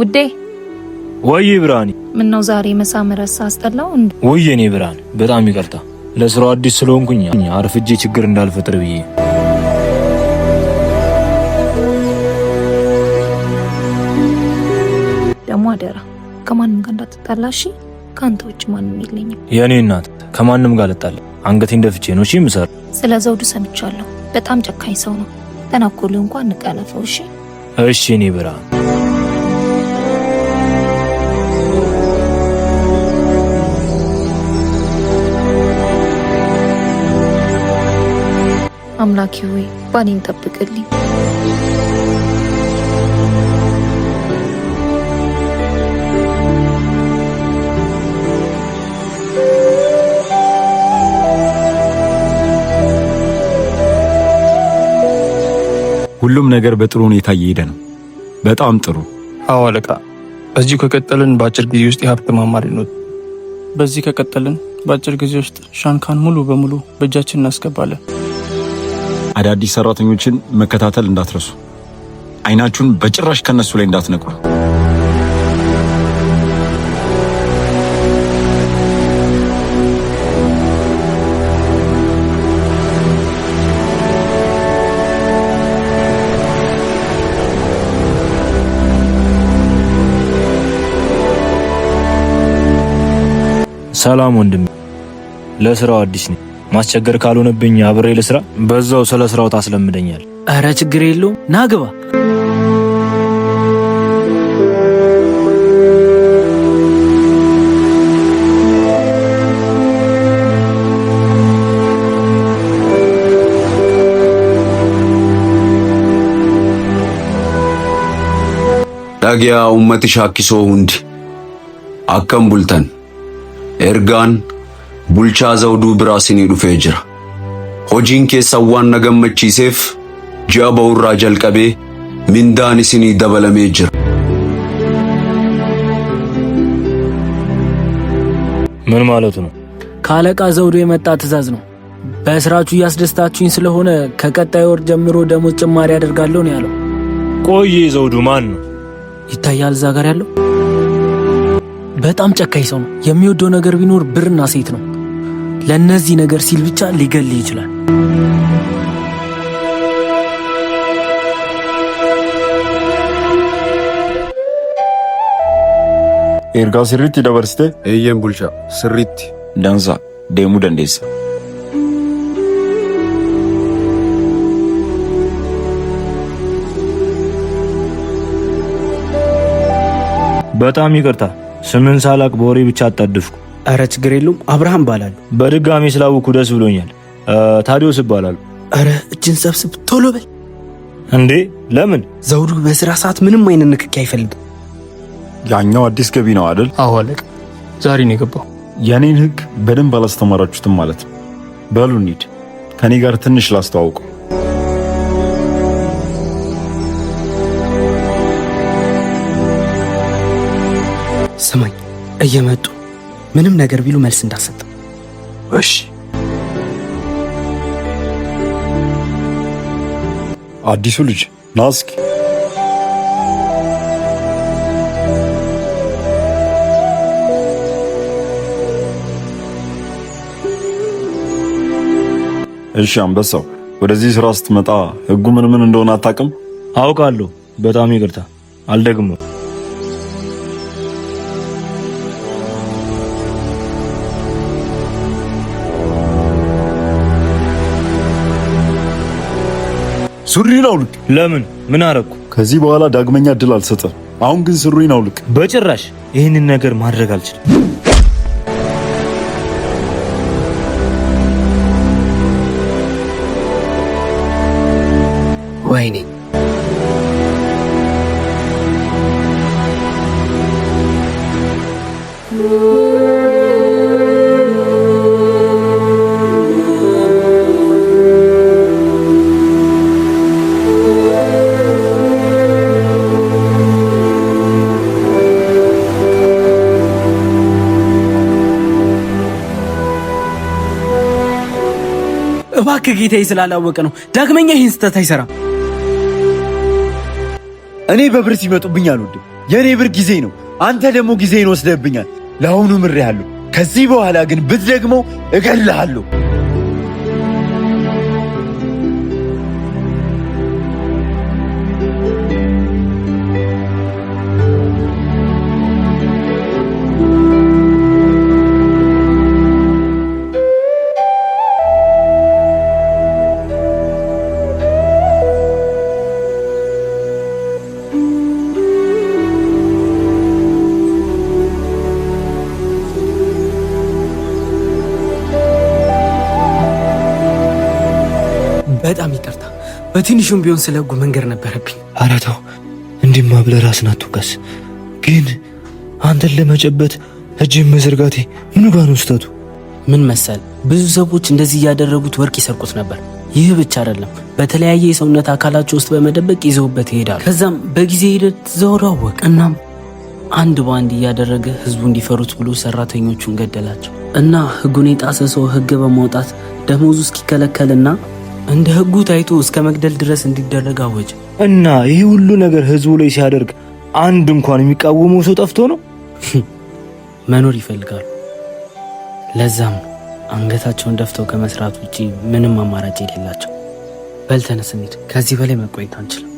ውዴ ወይ ብራኒ ምን ነው ዛሬ መሳመረስ አስጠላው እንዴ? ወይ የኔ ብራን በጣም ይቅርታ ለስራው አዲስ ስለሆንኩኝ አርፍጄ ችግር እንዳልፈጥር ብዬ። ደሞ አደራ ከማንም ጋር እንዳትጣላሽ። ካንተ ውጭ ማንም የለኝም። የኔ እናት ከማንም ጋር ልጣላ አንገቴን ደፍቼ ነው እሺ ምሰር። ስለ ዘውዱ ሰምቻለሁ። በጣም ጨካኝ ሰው ነው። ተናኮሉ እንኳን ንቀለፈው እሺ። እሺ የኔ ብራን አምላኬ ሆይ ባኔን ጠብቅልኝ። ሁሉም ነገር በጥሩ ሁኔታ እየሄደ ነው። በጣም ጥሩ። አዎ አለቃ፣ በዚህ ከቀጠልን በአጭር ጊዜ ውስጥ የሀብት ማማ ልንወጣ። በዚህ ከቀጠልን በአጭር ጊዜ ውስጥ ሻንካን ሙሉ በሙሉ በእጃችን እናስገባለን። አዳዲስ ሰራተኞችን መከታተል እንዳትረሱ። አይናችሁን በጭራሽ ከነሱ ላይ እንዳትነቁ። ሰላም ወንድም፣ ለስራው አዲስ ነኝ። ማስቸገር ካልሆነብኝ አብሬ ልስራ። በዛው ስለ ስራው ታስለምደኛል። አረ ችግር የለውም ናግባ። ዳጊያ ኡመት ሻኪሶ ሁንዲ አከም ቡልተን ኤርጋን ቡልቻ ዘውዱ ብራሲኒ ዱፌ ጅራ ሆጂን ኬሰዋን ነገመቺሴፍ ጂአ በውራ ጀልቀቤ ሚንዳን ሲኒ ደበለሜ ጅራ። ምን ማለት ነው? ካለቃ ዘውዱ የመጣ ትዕዛዝ ነው። በስራችሁ እያስደስታችሁኝ ስለሆነ ከቀጣይ ወር ጀምሮ ደሞዝ ጭማሪ አደርጋለሁ ነው ያለው። ቆይ ዘውዱ ማን ነው? ይታያል እዛ ጋር ያለው በጣም ጨካኝ ሰው ነው። የሚወደው ነገር ቢኖር ብርና ሴት ነው። ለነዚህ ነገር ሲል ብቻ ሊገል ይችላል። ኤርጋ ስሪት ደበርስቴ ኤየን ቡልቻ ስሪት ዳንሳ ደሙ ደንዴሳ በጣም ይቅርታ ስምን ሳላቅ በወሬ ብቻ አጣድፍኩ። አረ ችግር የለውም አብርሃም ባላሉ። በድጋሚ ስላወኩ ደስ ብሎኛል። ታዲዮስ ይባላል። አረ እጅን ሰብስብ ቶሎ በል። እንዴ ለምን? ዘውዱ በስራ ሰዓት ምንም አይነት ንክኪ አይፈልግም። ያኛው አዲስ ገቢ ነው አይደል? አዎ አለቃ፣ ዛሬ ነው የገባው። የኔን ህግ በደንብ አላስተማራችሁትም ማለት ነው። በሉ እንሂድ፣ ከኔ ጋር ትንሽ ላስተዋውቁ። ስማኝ፣ እየመጡ ምንም ነገር ቢሉ መልስ እንዳሰጥ። እሺ። አዲሱ ልጅ ናስኪ። እሺ አንበሳው፣ ወደዚህ ስራ ስትመጣ ህጉ ምን እንደሆነ አታውቅም? አውቃለሁ። በጣም ይቅርታ፣ አልደግመው። ሱሪን አውልቅ። ለምን? ምን አረኩ? ከዚህ በኋላ ዳግመኛ እድል አልሰጠም። አሁን ግን ሱሪን አውልቅ። በጭራሽ ይህንን ነገር ማድረግ አልችልም። ወይኔ እባክህ ጌታዬ ስላላወቀ ነው። ዳግመኛ ይህን ስህተት አይሰራም። እኔ በብር ሲመጡብኝ አልወድም። የኔ ብር ጊዜ ነው። አንተ ደግሞ ጊዜን ወስደብኛል። ለአሁኑ ምሬሃለሁ። ከዚህ በኋላ ግን ብትደግመው እገልሃለሁ። በጣም ይቅርታ። በትንሹም ቢሆን ስለ ሕጉ መንገር ነበረብኝ። ኧረ ተው፣ እንዲህማ ብለህ ራስን አትውቀስ። ግን አንተን ለመጨበት እጅን መዘርጋቴ ምኑ ጋር ነው ስህተቱ? ምን መሰል፣ ብዙ ሰዎች እንደዚህ እያደረጉት ወርቅ ይሰርቁት ነበር። ይህ ብቻ አይደለም፣ በተለያየ የሰውነት አካላቸው ውስጥ በመደበቅ ይዘውበት ይሄዳሉ። ከዛም በጊዜ ሂደት ዘወራወቅ። እናም አንድ በአንድ እያደረገ ህዝቡ እንዲፈሩት ብሎ ሰራተኞቹን ገደላቸው እና ሕጉን የጣሰ ሰው ሕግ በማውጣት ደሞዙ እስኪከለከልና እንደ ሕጉ ታይቶ እስከ መግደል ድረስ እንዲደረግ አወጀ። እና ይህ ሁሉ ነገር ህዝቡ ላይ ሲያደርግ አንድ እንኳን የሚቃወመው ሰው ጠፍቶ ነው? መኖር ይፈልጋሉ። ለዛም ነው አንገታቸውን ደፍተው ከመስራት ውጪ ምንም አማራጭ የሌላቸው። በል ተነስ እንሂድ። ከዚህ በላይ መቆየት አንችልም።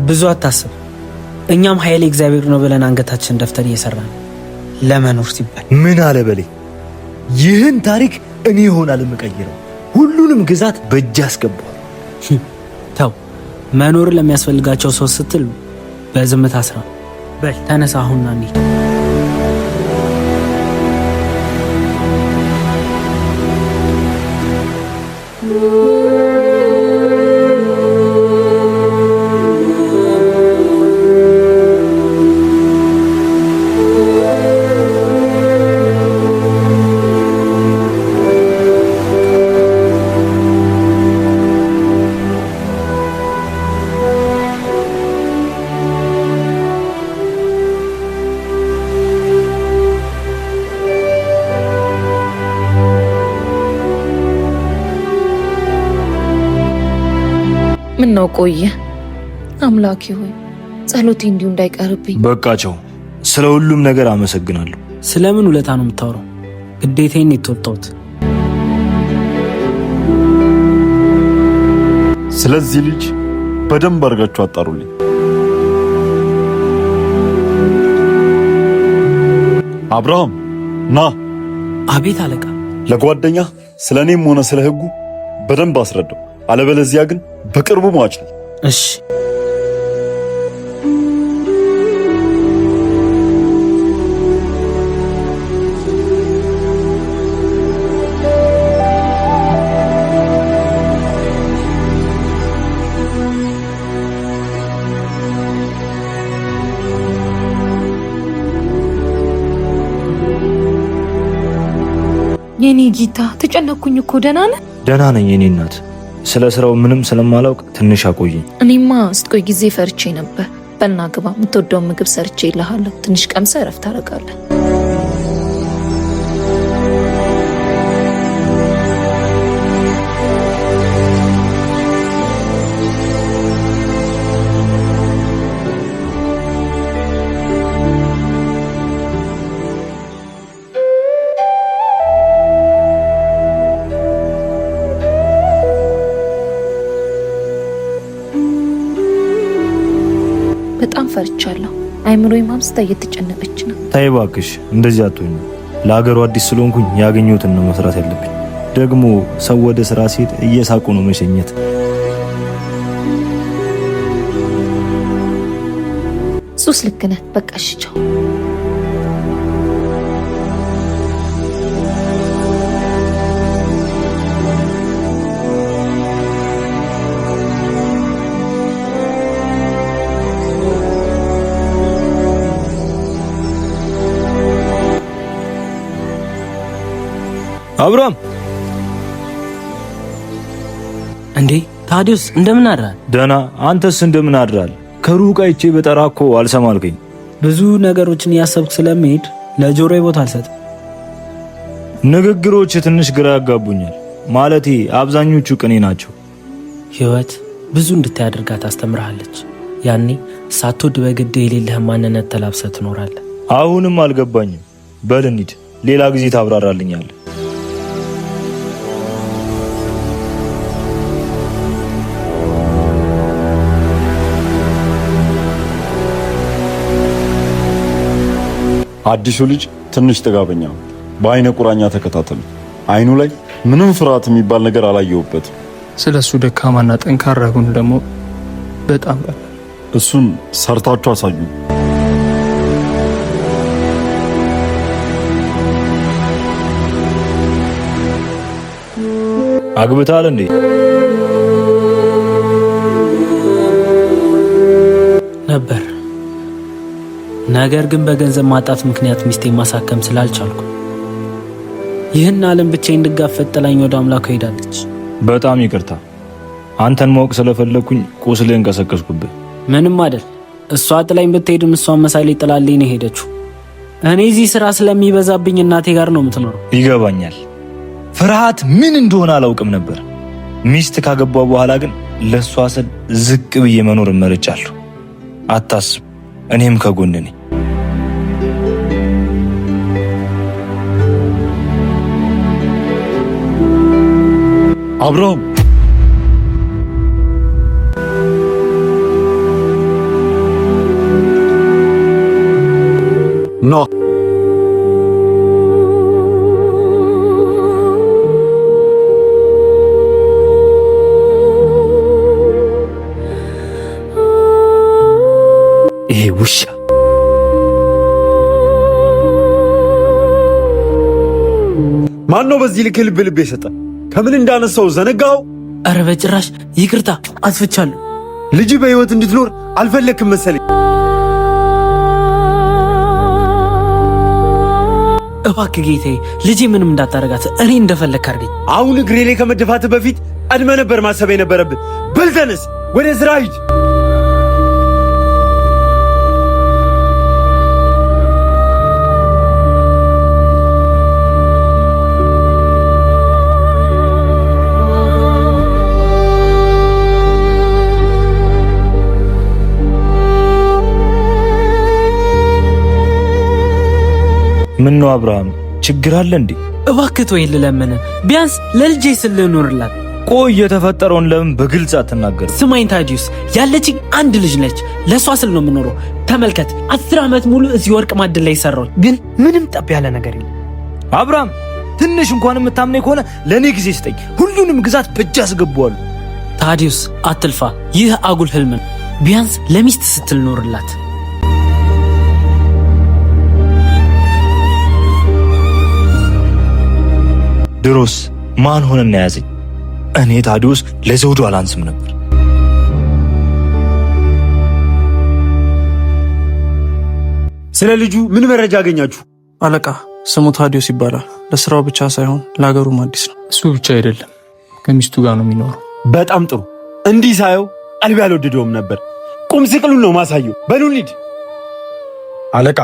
ብዙ አታስብ። እኛም ኃይሌ እግዚአብሔር ነው ብለን አንገታችን ደፍተን እየሰራን ለመኖር ሲባል ምን አለ በሌ፣ ይህን ታሪክ እኔ ይሆናል የምቀይረው። ሁሉንም ግዛት በእጅ አስገባው። ተው፣ መኖር ለሚያስፈልጋቸው ሰው ስትል በዝምታ ስራ። በል ተነሳ አሁንና እንሂድ። ምን ነው ቆየ? አምላኬ ሆይ ጸሎቴ እንዲሁ እንዳይቀርብኝ። በቃቸው። ስለ ሁሉም ነገር አመሰግናለሁ። ስለምን ውለታ ነው የምታወራው? ግዴታዬን የተወጣሁት። ስለዚህ ልጅ በደንብ አድርጋችሁ አጣሩልኝ። አብርሃም ና። አቤት አለቃ። ለጓደኛ ስለ እኔም ሆነ ስለ ሕጉ በደንብ አስረዳው። አለበለዚያ ግን በቅርቡ ሟች ነው። እሺ። የኔ ጌታ ተጨነኩኝ እኮ። ደህና ነህ? ደህና ነኝ የኔ እናት። ስለ ስራው ምንም ስለማላውቅ ትንሽ አቆየኝ። እኔማ ስትቆይ ጊዜ ፈርቼ ነበር። በልና ግባ፣ የምትወደውን ምግብ ሰርቼ ይልሃለሁ። ትንሽ ቀምሰህ እረፍት ታደርጋለህ። በጣም ፈርቻለሁ። አይምሮዬም አምስታ እየተጨነቀች ነው። ተይ እባክሽ እንደዚህ አትሆኝ። ለሀገሩ አዲስ ስለሆንኩኝ ያገኘሁትን ነው መስራት ያለብኝ። ደግሞ ሰው ወደ ስራ ሲሄድ እየሳቁ ነው መሸኘት። ሱስ ልክ ነህ። በቃ እሺ ቻው። አብርሃም እንዴ ታዲዮስ እንደምን አድራል? ደህና። አንተስ እንደምን አድራል? ከሩቅ አይቼ በጠራ እኮ አልሰማልከኝ። ብዙ ነገሮችን እያሰብክ ስለመሄድ ለጆሮዬ ቦታ አልሰጥም። ንግግሮች ትንሽ ግራ ያጋቡኛል። ማለቴ አብዛኞቹ ቅኔ ናቸው። ህይወት ብዙ እንድታያደርጋ ታስተምርሃለች። ያኔ ሳትወድ በግድ የሌለህን ማንነት ተላብሰህ ትኖራለህ። አሁንም አልገባኝም። በል እንሂድ፣ ሌላ ጊዜ ታብራራልኛለህ። አዲሱ ልጅ ትንሽ ጥጋበኛ ነው። በአይነ ቁራኛ ተከታተሉ። አይኑ ላይ ምንም ፍርሃት የሚባል ነገር አላየሁበትም። ስለሱ ደካማና ጠንካራ ጎን ደግሞ በጣም እሱን ሰርታችሁ አሳዩ። አግብታል እንዴ? ነበር። ነገር ግን በገንዘብ ማጣት ምክንያት ሚስቴን ማሳከም ስላልቻልኩ ይህን ዓለም ብቻዬን እንድጋፈጥ ጥላኝ ወደ አምላኩ ሄዳለች። በጣም ይቅርታ፣ አንተን ማወቅ ስለፈለኩኝ ቁስልህን ቀሰቀስኩብህ። ምንም አይደል። እሷ ጥላኝ ብትሄድም እሷን መሳሌ ጥላልኝ ነው ሄደችው። እኔ እዚህ ስራ ስለሚበዛብኝ እናቴ ጋር ነው የምትኖረው። ይገባኛል። ፍርሃት ምን እንደሆነ አላውቅም ነበር። ሚስት ካገባው በኋላ ግን ለሷ ስል ዝቅ ብዬ መኖር እመርጫለሁ። አታስብ፣ እኔም ከጎን ነኝ። አብርሃም ኖ ይሄ ውሻ ማን ነው በዚህ ልክ ልብ ልብ የሰጠ? ከምን እንዳነሳው ዘነጋው? አረ በጭራሽ ይቅርታ፣ አጥፍቻለሁ። ልጅ በህይወት እንድትኖር አልፈለክም መሰለኝ። እባክህ ጌታዬ፣ ልጄ ምንም እንዳታረጋት፣ እኔ እንደፈለክ አድርገኝ። አሁን እግሬ ላይ ከመደፋት በፊት ቀድመ ነበር ማሰብ የነበረብን። በል ተነስ፣ ወደ ስራ ሂድ። ምን ነው አብርሃም፣ ችግር አለ እንዴ? እባክህ ተወኝ ልለምን፣ ቢያንስ ለልጄ ስል ልኖርላት። ቆይ የተፈጠረውን ለምን በግልጽ አትናገር? ስማኝ ታዲዩስ፣ ያለችኝ አንድ ልጅ ነች። ለሷ ስል ነው የምኖረው። ተመልከት፣ 10 ዓመት ሙሉ እዚህ ወርቅ ማዕድን ላይ ሰራው፣ ግን ምንም ጠብ ያለ ነገር የለም። አብርሃም፣ ትንሽ እንኳን የምታምነኝ ከሆነ ለኔ ጊዜ ስጠኝ። ሁሉንም ግዛት በእጅ አስገባዋለሁ። ታዲዩስ አትልፋ፣ ይህ አጉል ህልም ነው። ቢያንስ ለሚስት ስትል ኖርላት። ድሮስ ማን ሆነና ያዘኝ? እኔ ታዲዮስ ለዘውዱ አላንስም ነበር። ስለ ልጁ ምን መረጃ አገኛችሁ? አለቃ ስሙ ታዲዮስ ይባላል። ለስራው ብቻ ሳይሆን ለሀገሩም አዲስ ነው። እሱ ብቻ አይደለም፣ ከሚስቱ ጋር ነው የሚኖረው። በጣም ጥሩ። እንዲህ ሳየው ቀልቤ አልወደደውም ነበር። ቁም ስቅሉን ነው ማሳየው። በሉ እንሂድ። አለቃ፣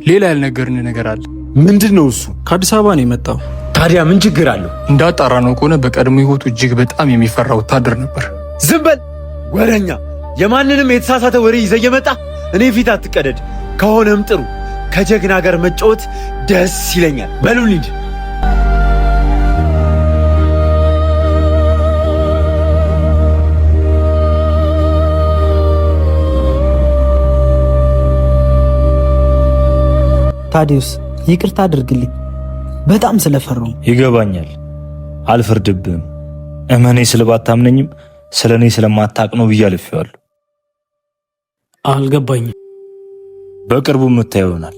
ሌላ ያልነገርን ነገር አለ። ምንድን ነው እሱ? ከአዲስ አበባ ነው የመጣው። ታዲያ ምን ችግር አለው? እንዳጣራ ነው ከሆነ በቀድሞ ህይወቱ እጅግ በጣም የሚፈራ ወታደር ነበር። ዝም በል ወረኛ! የማንንም የተሳሳተ ወሬ ይዘህ እየመጣ እኔ ፊት አትቀደድ። ከሆነም ጥሩ፣ ከጀግና ጋር መጫወት ደስ ይለኛል። በሉ እንሂድ። ታዲዩስ ይቅርታ አድርግልኝ፣ በጣም ስለፈራሁ። ይገባኛል፣ አልፈርድብህም። እመኔ ስለባታምነኝም ስለኔ ስለማታቅ ነው ብዬ አልፌዋለሁ። አልገባኝም። በቅርቡ የምታየው ይሆናል።